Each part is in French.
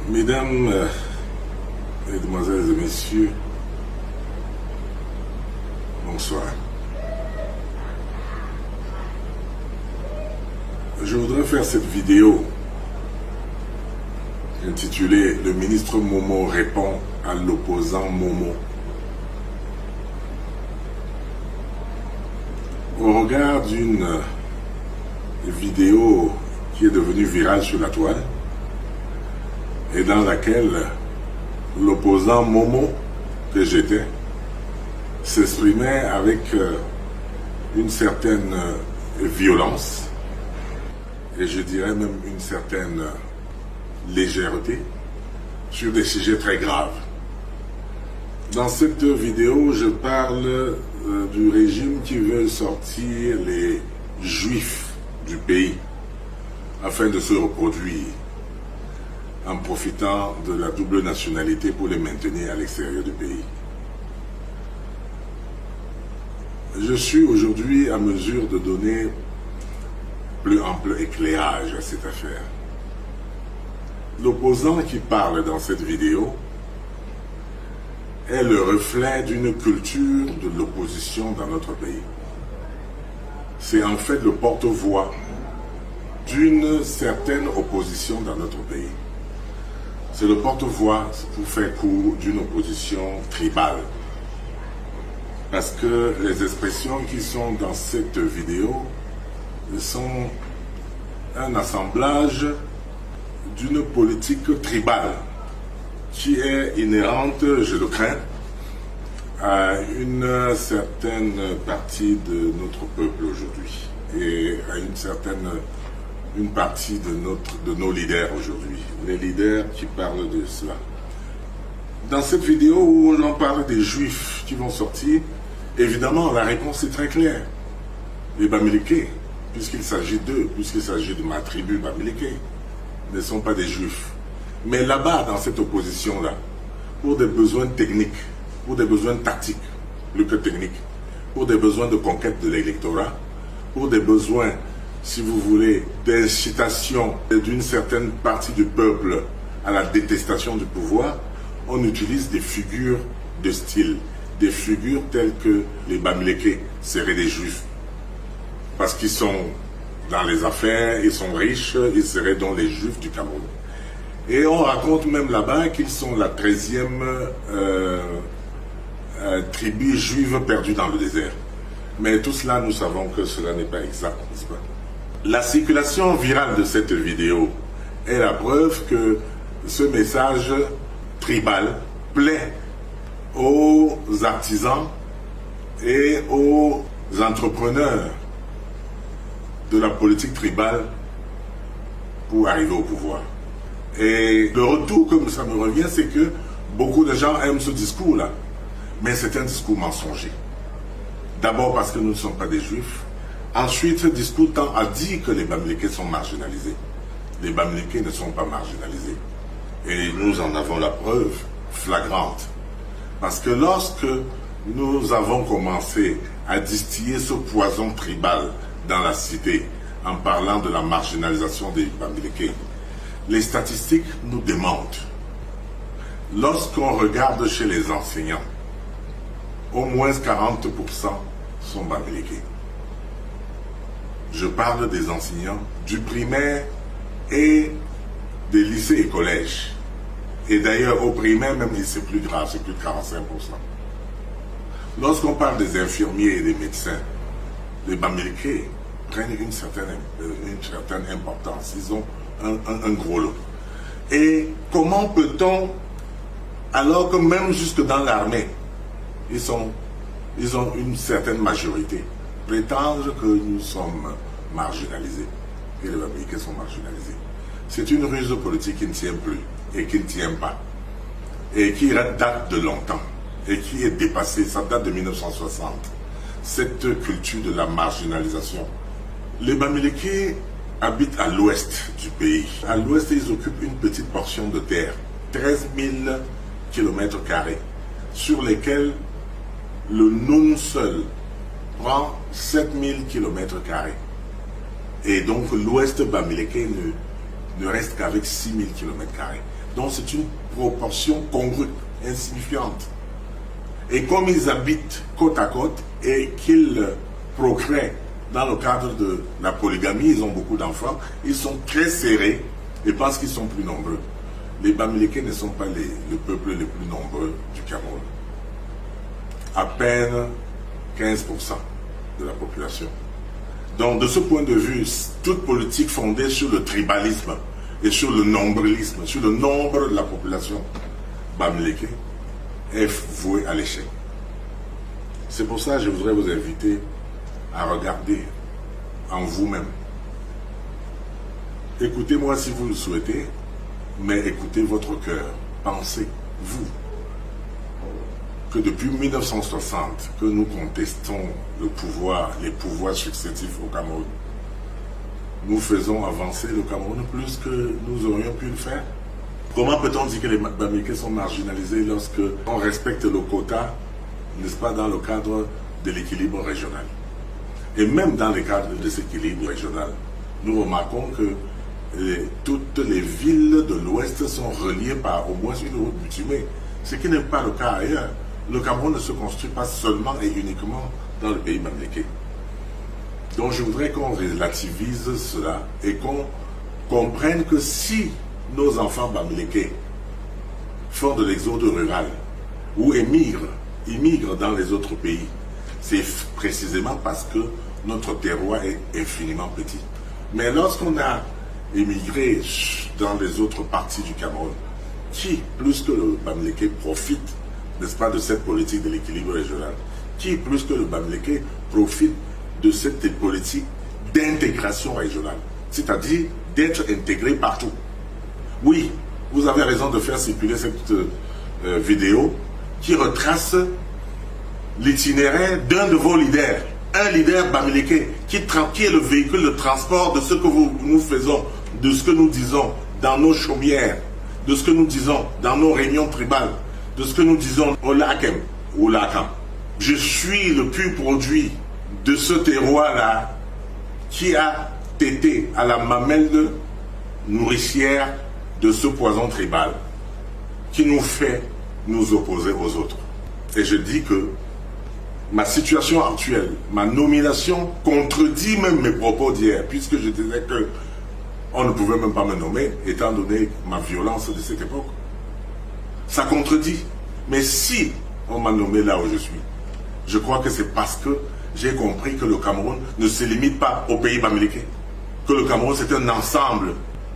Mesdames, Mesdemoiselles et Messieurs, bonsoir. Je voudrais faire cette vidéo intitulée « Le ministre Momo répond à l'opposant Momo ». Au regard d'une vidéo qui est devenue virale sur la toile et dans laquelle l'opposant Momo que j'étais s'exprimait avec une certaine violence et je dirais même une certaine légèreté sur des sujets très graves. Dans cette vidéo, je parle du régime qui veut sortir les juifs du pays afin de se reproduire en profitant de la double nationalité pour les maintenir à l'extérieur du pays. Je suis aujourd'hui à mesure de donner plus ample éclairage à cette affaire. L'opposant qui parle dans cette vidéo est le reflet d'une culture de l'opposition dans notre pays. C'est en fait le porte-voix d'une certaine opposition dans notre pays. C'est le porte-voix, pour faire court, d'une opposition tribale. Parce que les expressions qui sont dans cette vidéo sont un assemblage d'une politique tribale qui est inhérente, je le crains, à une certaine partie de notre peuple aujourd'hui et à une partie de nos leaders aujourd'hui, les leaders qui parlent de cela. Dans cette vidéo où on en parle des juifs qui vont sortir, évidemment la réponse est très claire. Les Bamilékés, puisqu'il s'agit d'eux, puisqu'il s'agit de ma tribu Bamiléké, ne sont pas des juifs. Mais là-bas, dans cette opposition-là, pour des besoins techniques, pour des besoins tactiques, plus que techniques, pour des besoins de conquête de l'électorat, pour des besoins, si vous voulez, d'incitation d'une certaine partie du peuple à la détestation du pouvoir, on utilise des figures de style, des figures telles que les Bamilékés seraient des juifs. Parce qu'ils sont dans les affaires, ils sont riches, ils seraient donc les juifs du Cameroun. Et on raconte même là-bas qu'ils sont la 13e tribu juive perdue dans le désert. Mais tout cela, nous savons que cela n'est pas exact, n'est-ce pas? La circulation virale de cette vidéo est la preuve que ce message tribal plaît aux artisans et aux entrepreneurs de la politique tribale pour arriver au pouvoir. Et le retour, comme ça me revient, c'est que beaucoup de gens aiment ce discours-là. Mais c'est un discours mensonger. D'abord parce que nous ne sommes pas des juifs. Ensuite, ce discours tend à dire que les Bamilékés sont marginalisés. Les Bamilékés ne sont pas marginalisés. Et nous en avons la preuve flagrante. Parce que lorsque nous avons commencé à distiller ce poison tribal dans la cité, en parlant de la marginalisation des Bamilékés, les statistiques nous démentent. Lorsqu'on regarde chez les enseignants, au moins 40% sont Bamilékés. Je parle des enseignants du primaire et des lycées et collèges. Et d'ailleurs, au primaire, même c'est plus grave, c'est plus de 45%. Lorsqu'on parle des infirmiers et des médecins, les Bamilékés prennent une certaine importance. Ils ont un gros lot. Et comment peut-on, alors que même jusque dans l'armée, ils ont une certaine majorité, prétendre que nous sommes marginalisés, que les Bamilékés sont marginalisés? C'est une ruse politique qui ne tient plus et qui ne tient pas, et qui date de longtemps, et qui est dépassée, ça date de 1960, cette culture de la marginalisation. Les Bamilékés habitent à l'ouest du pays. À l'ouest, ils occupent une petite portion de terre, 13 000 km², sur lesquels le Noun seul prend 7 000 km². Et donc l'ouest Bamiléké ne reste qu'avec 6 000 km². Donc c'est une proportion congrue, insignifiante. Et comme ils habitent côte à côte et qu'ils procréent dans le cadre de la polygamie, ils ont beaucoup d'enfants, ils sont très serrés et pensent qu'ils sont plus nombreux. Les Bamileke ne sont pas le peuple le plus nombreux du Cameroun. À peine 15% de la population. Donc de ce point de vue, toute politique fondée sur le tribalisme et sur le nombrilisme, sur le nombre de la population Bamileke, est vouée à l'échec. C'est pour ça que je voudrais vous inviter à regarder en vous-même. Écoutez-moi si vous le souhaitez, mais écoutez votre cœur. Pensez, vous, que depuis 1960, que nous contestons le pouvoir, les pouvoirs successifs au Cameroun, nous faisons avancer le Cameroun plus que nous aurions pu le faire. Comment peut-on dire que les Bamileke sont marginalisés lorsque on respecte le quota, n'est-ce pas, dans le cadre de l'équilibre régional? Et même dans le cadre de cet équilibre régional, nous remarquons que toutes les villes de l'Ouest sont reliées par au moins une route bitumée, ce qui n'est pas le cas ailleurs. Le Cameroun ne se construit pas seulement et uniquement dans le pays Bamileke. Donc je voudrais qu'on relativise cela et qu'on comprenne que si nos enfants Bamileke font de l'exode rural ou immigrent dans les autres pays, c'est précisément parce que notre terroir est infiniment petit. Mais lorsqu'on a émigré dans les autres parties du Cameroun, qui, plus que le Bamileke, profite, n'est-ce pas, de cette politique de l'équilibre régional? Qui, plus que le Bamileke, profite de cette politique d'intégration régionale? C'est-à-dire d'être intégré partout. Oui, vous avez raison de faire circuler cette vidéo qui retrace l'itinéraire d'un de vos leaders, un leader Bamileke, qui est le véhicule de transport de ce que nous faisons, de ce que nous disons dans nos chaumières, de ce que nous disons dans nos réunions tribales, de ce que nous disons au Lakem ou Lakam. Je suis le pur produit de ce terroir-là qui a tété à la mamelle nourricière de ce poison tribal qui nous fait nous opposer aux autres. Et je dis que ma situation actuelle, ma nomination contredit même mes propos d'hier, puisque je disais que on ne pouvait même pas me nommer, étant donné ma violence de cette époque. Ça contredit. Mais si on m'a nommé là où je suis, je crois que c'est parce que j'ai compris que le Cameroun ne se limite pas au pays Bamileke. Que le Cameroun c'est un ensemble,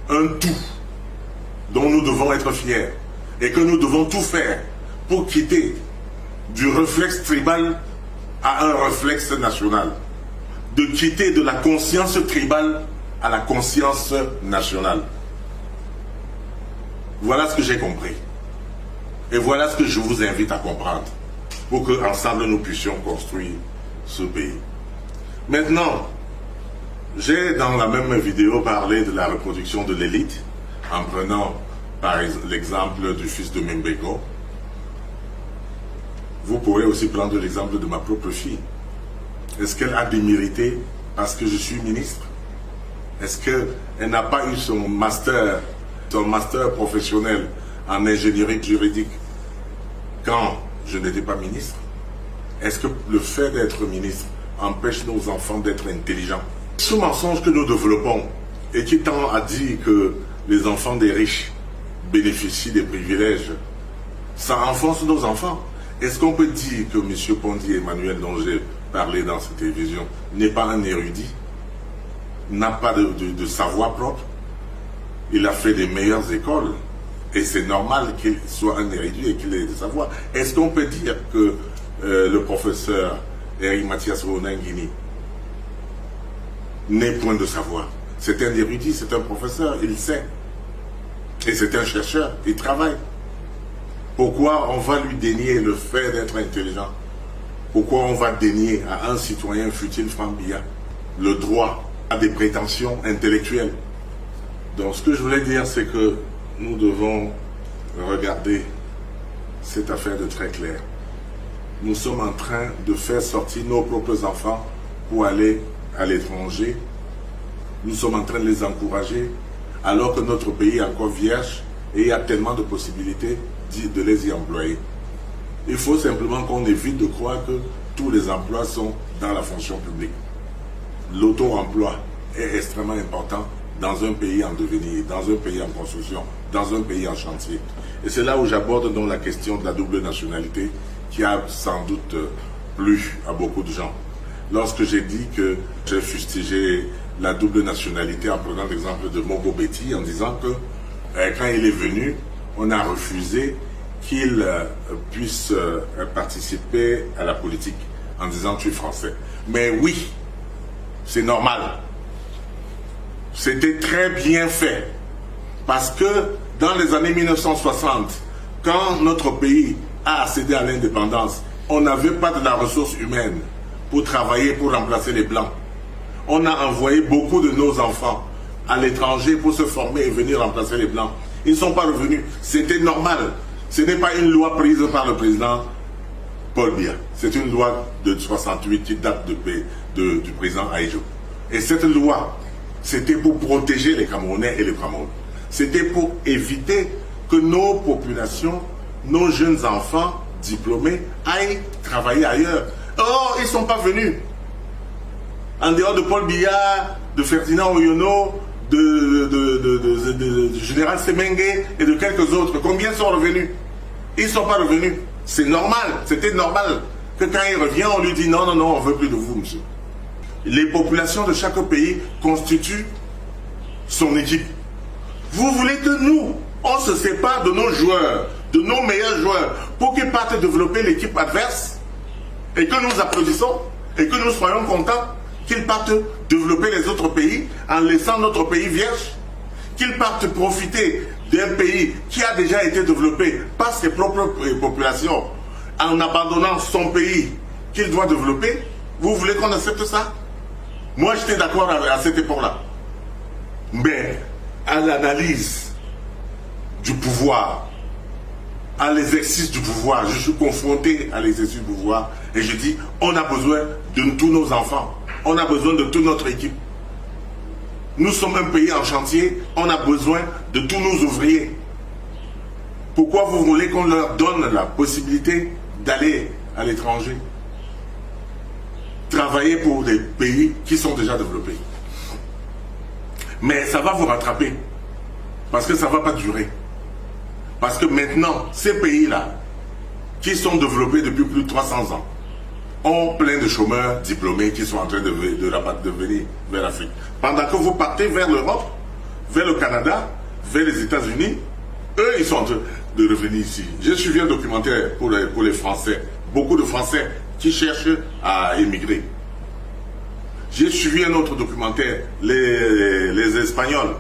un tout, dont nous devons être fiers. Et que nous devons tout faire pour quitter du réflexe tribal à un réflexe national. De quitter de la conscience tribale à la conscience nationale. Voilà ce que j'ai compris. Et voilà ce que je vous invite à comprendre. Pour qu'ensemble nous puissions construire ce pays. Maintenant, j'ai dans la même vidéo parlé de la reproduction de l'élite, en prenant par l'exemple du fils de Membeko. Vous pourrez aussi prendre l'exemple de ma propre fille. Est-ce qu'elle a des mérités parce que je suis ministre? Est-ce qu'elle n'a pas eu son master professionnel en ingénierie juridique quand je n'étais pas ministre? Est-ce que le fait d'être ministre empêche nos enfants d'être intelligents? Ce mensonge que nous développons et qui tend à dire que les enfants des riches bénéficient des privilèges, ça enfonce nos enfants. Est-ce qu'on peut dire que M. Pondy Emmanuel, dont j'ai parlé dans cette télévision, n'est pas un érudit, n'a pas de savoir propre? Il a fait des meilleures écoles et c'est normal qu'il soit un érudit et qu'il ait des savoirs. Est-ce qu'on peut dire que le professeur Eric Mathias Ronangini n'est point de savoir? C'est un érudit, c'est un professeur, il sait. Et c'est un chercheur, il travaille. Pourquoi on va lui dénier le fait d'être intelligent? Pourquoi on va dénier à un citoyen futile Frambia le droit à des prétentions intellectuelles? Donc ce que je voulais dire, c'est que nous devons regarder cette affaire de très clair. Nous sommes en train de faire sortir nos propres enfants pour aller à l'étranger. Nous sommes en train de les encourager, alors que notre pays est encore vierge et il y a tellement de possibilités de les y employer. Il faut simplement qu'on évite de croire que tous les emplois sont dans la fonction publique. L'auto-emploi est extrêmement important dans un pays en devenir, dans un pays en construction, dans un pays en chantier. Et c'est là où j'aborde donc la question de la double nationalité qui a sans doute plu à beaucoup de gens. Lorsque j'ai dit que j'ai fustigé la double nationalité en prenant l'exemple de Mogo Betty en disant que quand il est venu, on a refusé qu'il puisse participer à la politique en disant tu es français. Mais oui, c'est normal. C'était très bien fait. Parce que dans les années 1960, quand notre pays a accédé à l'indépendance, on n'avait pas de la ressource humaine pour travailler, pour remplacer les Blancs. On a envoyé beaucoup de nos enfants à l'étranger pour se former et venir remplacer les Blancs. Ils ne sont pas revenus. C'était normal. Ce n'est pas une loi prise par le président Paul Biya. C'est une loi de 68 qui date du président Ahidjo. Et cette loi, c'était pour protéger les Camerounais et les Camerounais. C'était pour éviter que nos populations, nos jeunes enfants diplômés aillent travailler ailleurs. Or, ils ne sont pas venus. En dehors de Paul Biya, de Ferdinand Oyono, de Général Semengue et de quelques autres, combien sont revenus? Ils ne sont pas revenus. C'est normal, c'était normal que quand il revient, on lui dit non, non, non, on ne veut plus de vous, monsieur. Les populations de chaque pays constituent son équipe. Vous voulez que nous, on se sépare de nos joueurs, de nos meilleurs joueurs, pour qu'ils partent développer l'équipe adverse et que nous applaudissons et que nous soyons contents qu'ils partent développer les autres pays en laissant notre pays vierge, qu'ils partent profiter d'un pays qui a déjà été développé par ses propres populations en abandonnant son pays qu'il doit développer. Vous voulez qu'on accepte ça? Moi, j'étais d'accord à cette époque-là. Mais à l'analyse du pouvoir, à l'exercice du pouvoir, je suis confronté à l'exercice du pouvoir et je dis, on a besoin de tous nos enfants, on a besoin de toute notre équipe. Nous sommes un pays en chantier, on a besoin de tous nos ouvriers. Pourquoi vous voulez qu'on leur donne la possibilité d'aller à l'étranger, travailler pour des pays qui sont déjà développés? Mais ça va vous rattraper, parce que ça ne va pas durer. Parce que maintenant, ces pays-là, qui sont développés depuis plus de 300 ans, ont plein de chômeurs diplômés qui sont en train de venir vers l'Afrique. Pendant que vous partez vers l'Europe, vers le Canada, vers les États-Unis, eux, ils sont en train de revenir ici. J'ai suivi un documentaire pour les Français, beaucoup de Français qui cherchent à émigrer. J'ai suivi un autre documentaire, les Espagnols,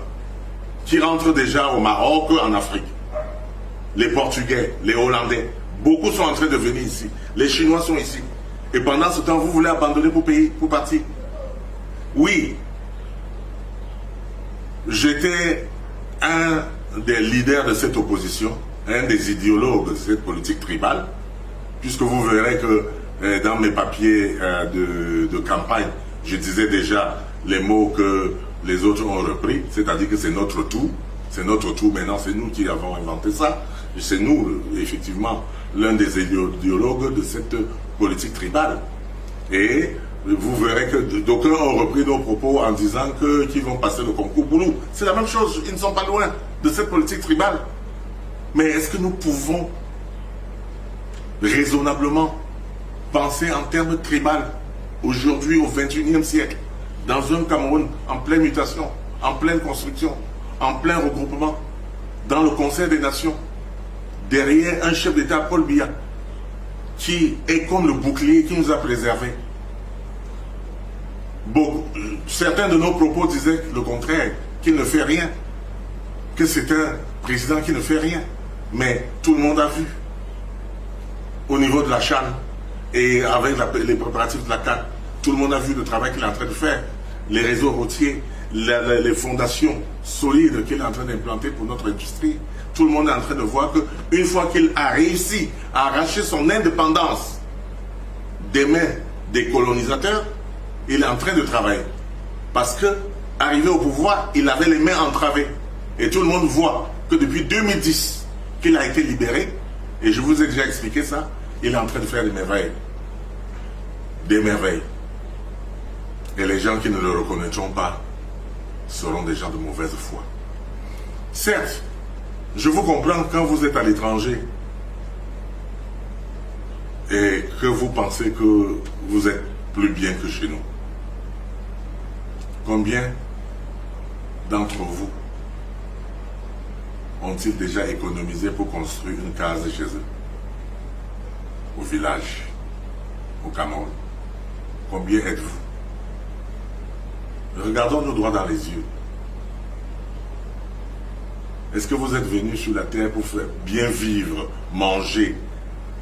qui rentrent déjà au Maroc, en Afrique. Les Portugais, les Hollandais, beaucoup sont en train de venir ici. Les Chinois sont ici. Et pendant ce temps, vous voulez abandonner vos pays pour partir? Oui. J'étais un des leaders de cette opposition, un des idéologues de cette politique tribale, puisque vous verrez que dans mes papiers de campagne, je disais déjà les mots que les autres ont repris, c'est-à-dire que c'est notre tour maintenant, c'est nous qui avons inventé ça, c'est nous, effectivement, l'un des idéologues de cette politique tribale. Et vous verrez que d'aucuns ont repris nos propos en disant qu'ils vont passer le concours pour nous. C'est la même chose, ils ne sont pas loin de cette politique tribale. Mais est-ce que nous pouvons raisonnablement penser en termes tribal aujourd'hui au XXIe siècle, dans un Cameroun en pleine mutation, en pleine construction, en plein regroupement, dans le Conseil des Nations, derrière un chef d'État, Paul Biya, qui est comme le bouclier qui nous a préservés. Bon, certains de nos propos disaient le contraire, qu'il ne fait rien, que c'est un président qui ne fait rien. Mais tout le monde a vu, au niveau de la CHAN et avec les préparatifs de la CAN, tout le monde a vu le travail qu'il est en train de faire, les réseaux routiers, les fondations solides qu'il est en train d'implanter pour notre industrie. Tout le monde est en train de voir qu'une fois qu'il a réussi à arracher son indépendance des mains des colonisateurs, il est en train de travailler. Parce que, arrivé au pouvoir, il avait les mains entravées. Et tout le monde voit que depuis 2010 qu'il a été libéré, et je vous ai déjà expliqué ça, il est en train de faire des merveilles. Des merveilles. Et les gens qui ne le reconnaîtront pas seront des gens de mauvaise foi. Certes, je vous comprends quand vous êtes à l'étranger et que vous pensez que vous êtes plus bien que chez nous. Combien d'entre vous ont-ils déjà économisé pour construire une case chez eux? Au village, au Cameroun. Combien êtes-vous? Regardons-nous droit dans les yeux. Est-ce que vous êtes venus sur la terre pour faire bien vivre, manger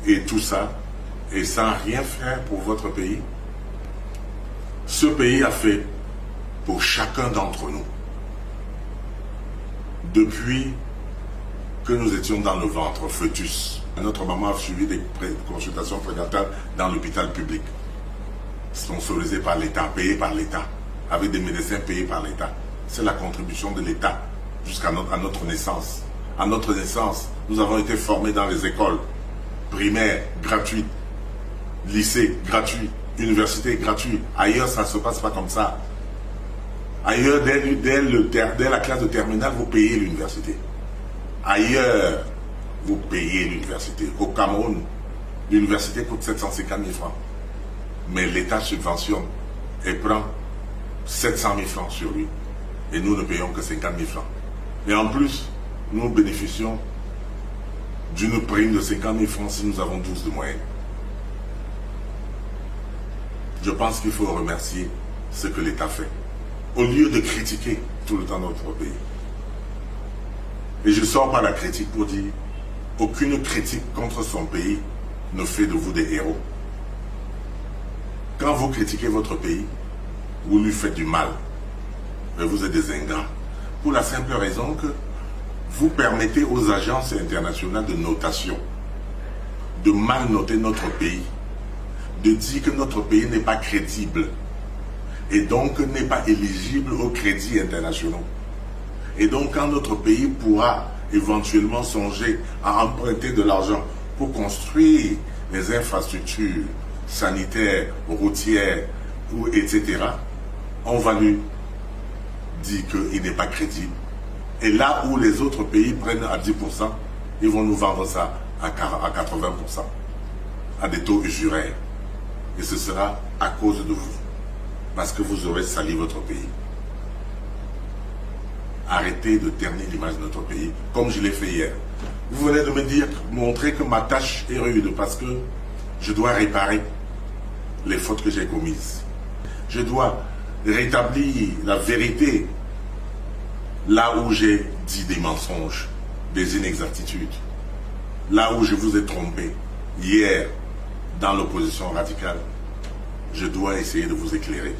et tout ça, et sans rien faire pour votre pays? Ce pays a fait pour chacun d'entre nous. Depuis que nous étions dans le ventre, fœtus, notre maman a suivi des consultations prénatales dans l'hôpital public, sponsorisé par l'État, payé par l'État, avec des médecins payés par l'État. C'est la contribution de l'État jusqu'à notre naissance. À notre naissance, nous avons été formés dans les écoles primaires gratuites, lycées gratuits, universités gratuites. Ailleurs, ça ne se passe pas comme ça. Ailleurs, dès la classe de terminale, vous payez l'université. Ailleurs, vous payez l'université. Au Cameroun, l'université coûte 750 000 francs. Mais l'État subventionne et prend 700 000 francs sur lui. Et nous ne payons que 50 000 francs. Et en plus, nous bénéficions d'une prime de 50 000 francs si nous avons 12 de moyenne. Je pense qu'il faut remercier ce que l'État fait, au lieu de critiquer tout le temps notre pays. Et je sors par la critique pour dire, aucune critique contre son pays ne fait de vous des héros. Quand vous critiquez votre pays, vous lui faites du mal. Mais vous êtes des ingrats. Pour la simple raison que vous permettez aux agences internationales de notation de mal noter notre pays, de dire que notre pays n'est pas crédible et donc n'est pas éligible aux crédits internationaux. Et donc quand notre pays pourra éventuellement songer à emprunter de l'argent pour construire les infrastructures sanitaires, routières, etc., on va lui dire qu'il n'est pas crédible. Et là où les autres pays prennent à 10%, ils vont nous vendre ça à 80%, à des taux usuraires. Et ce sera à cause de vous, parce que vous aurez sali votre pays. Arrêtez de ternir l'image de notre pays, comme je l'ai fait hier. Vous venez de me dire, montrer que ma tâche est rude, parce que je dois réparer les fautes que j'ai commises. Je dois rétablir la vérité là où j'ai dit des mensonges, des inexactitudes, là où je vous ai trompé hier dans l'opposition radicale. Je dois essayer de vous éclairer.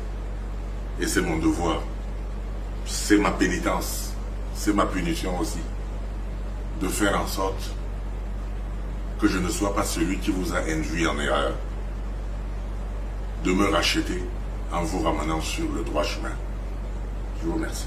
Et c'est mon devoir. C'est ma pénitence. C'est ma punition aussi. De faire en sorte que je ne sois pas celui qui vous a induit en erreur. De me racheter en vous ramenant sur le droit chemin. Je vous remercie.